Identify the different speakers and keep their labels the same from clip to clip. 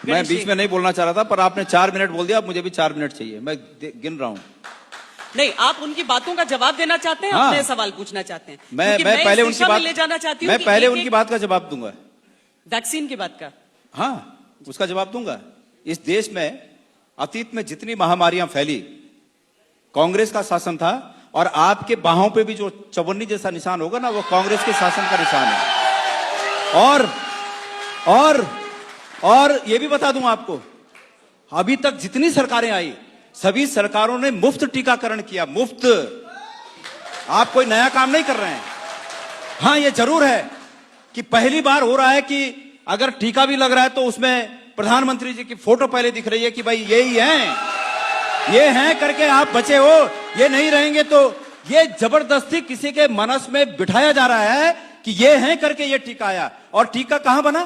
Speaker 1: मैं बीच में नहीं बोलना चाह रहा था, पर आपने 4 मिनट बोल दिया, अब मुझे भी 4 मिनट चाहिए, मैं गिन रहा हूँ।
Speaker 2: नहीं, आप उनकी बातों का जवाब देना चाहते हैं,
Speaker 1: हाँ।
Speaker 2: अपने सवाल पूछना चाहते हैं?
Speaker 1: मैं पहले उनकी बात
Speaker 2: ले जाना चाहती हूँ।
Speaker 1: मैं पहले उनकी बात का जवाब दूंगा।
Speaker 2: वैक्सीन की बात का?
Speaker 1: हाँ, उसका जवाब दूंगा। इस देश में अतीत में जितनी महामारियां फैली, कांग्रेस का शासन था, और आपके बाहों पे भी जो चवन्नी जैसा निशान होगा ना, वो कांग्रेस के शासन का निशान है। और ये भी बता दूं आपको, अभी तक जितनी सरकारें आई, सभी सरकारों ने मुफ्त टीकाकरण किया, मुफ्त। आप कोई नया काम नहीं कर रहे हैं। हाँ, ये जरूर है कि पहली बार हो रहा है कि अगर टीका भी लग रहा है तो उसमें प्रधानमंत्री जी की फोटो पहले दिख रही है कि भाई यही हैं, ये हैं करके आप बचे हो, ये नहीं रहेंगे तो ये जबरदस्ती किसी के मनस में बिठाया जा रहा है कि ये हैं करके ये टीका आया। और टीका कहां बना?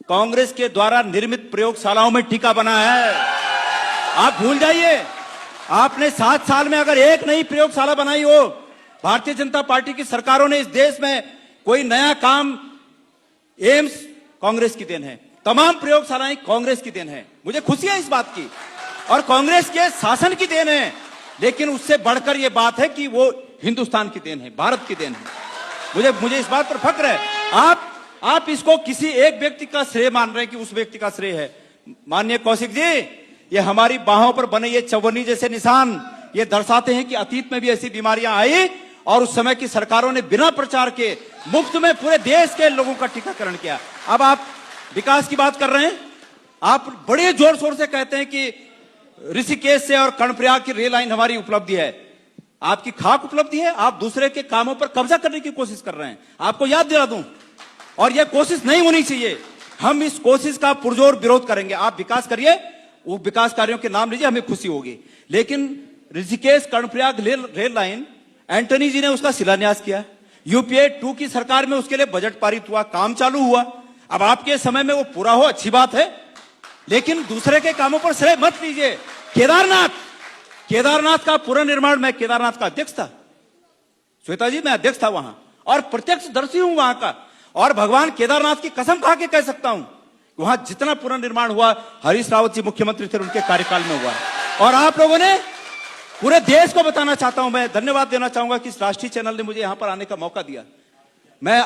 Speaker 1: कांग्रेस के द्वारा निर्मित प्रयोगशालाओं में टीका बना है। आप भूल जाइए, आपने 7 साल में अगर एक नई प्रयोगशाला बनाई हो, भारतीय जनता पार्टी की सरकारों ने इस देश में कोई नया काम, एम्स कांग्रेस की देन है, तमाम प्रयोगशालाएं कांग्रेस की देन है। मुझे खुशी है इस बात की, और कांग्रेस के शासन की देन है। लेकिन उससे बढ़कर यह बात है कि वो हिंदुस्तान की देन है, भारत की देन है। मुझे इस बात पर फक्र है। आप इसको किसी एक व्यक्ति का श्रेय मान रहे हैं कि उस व्यक्ति का श्रेय है। माननीय कौशिक जी, ये हमारी बाहों पर बने ये चवन्नी जैसे निशान, ये दर्शाते हैं कि अतीत में भी ऐसी बीमारियां आई और उस समय की सरकारों ने बिना प्रचार के मुफ्त में पूरे देश के लोगों का टीकाकरण किया। अब आप विकास की बात कर रहे हैं, आप बड़े जोर शोर से कहते हैं कि ऋषिकेश से और कर्णप्रयाग की रेल लाइन हमारी उपलब्धि है। आपकी खाक उपलब्धि है, आप दूसरे के कामों पर कब्जा करने की कोशिश कर रहे हैं। आपको याद दिला दूं, और यह कोशिश नहीं होनी चाहिए। हम इस कोशिश का पुरजोर विरोध करेंगे। आप विकास करिए, वो विकास कार्यों के नाम लीजिए, हमें खुशी होगी। लेकिन ऋषिकेश कर्णप्रयाग रेल लाइन, एंटनी जी ने उसका शिलान्यास किया, यूपीए 2 की सरकार में उसके लिए बजट पारित हुआ, काम चालू हुआ। अब आपके समय में वो पूरा हो, अच्छी बात है, लेकिन दूसरे के कामों पर श्रेय मत लीजिए। केदारनाथ का पुनर्निर्माण, मैं केदारनाथ का अध्यक्ष था, श्वेता जी, मैं अध्यक्ष था वहां, और प्रत्यक्षदर्शी हूं वहां का, और भगवान केदारनाथ की कसम खा के कह सकता हूं, वहां जितना पुनर्निर्माण हुआ, हरीश रावत जी मुख्यमंत्री थे, उनके कार्यकाल में हुआ। और आप लोगों ने पूरे देश को बताना चाहता हूं, मैं धन्यवाद देना चाहूंगा कि इस राष्ट्रीय चैनल ने मुझे यहां पर आने का मौका दिया। मैं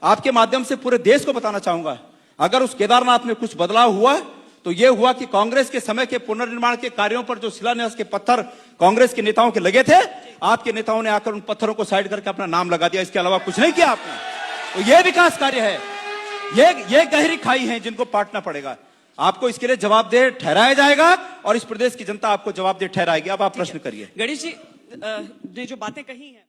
Speaker 1: आपके माध्यम से पूरे देश को बताना चाहूंगा, अगर उस केदारनाथ में कुछ बदलाव हुआ तो यह हुआ कि कांग्रेस के समय के पुनर्निर्माण के कार्यों पर जो शिलान्यास के पत्थर कांग्रेस के नेताओं के लगे थे, आपके नेताओं ने आकर उन पत्थरों को साइड करके अपना नाम लगा दिया। इसके अलावा कुछ नहीं किया आपने। तो यह विकास कार्य है, ये गहरी खाई है जिनको पाटना पड़ेगा। आपको इसके लिए जवाबदेह ठहराया जाएगा, और इस प्रदेश की जनता आपको जवाबदेह ठहराएगी। अब आप प्रश्न करिए।
Speaker 2: गणेश जी ने जो बातें कही हैं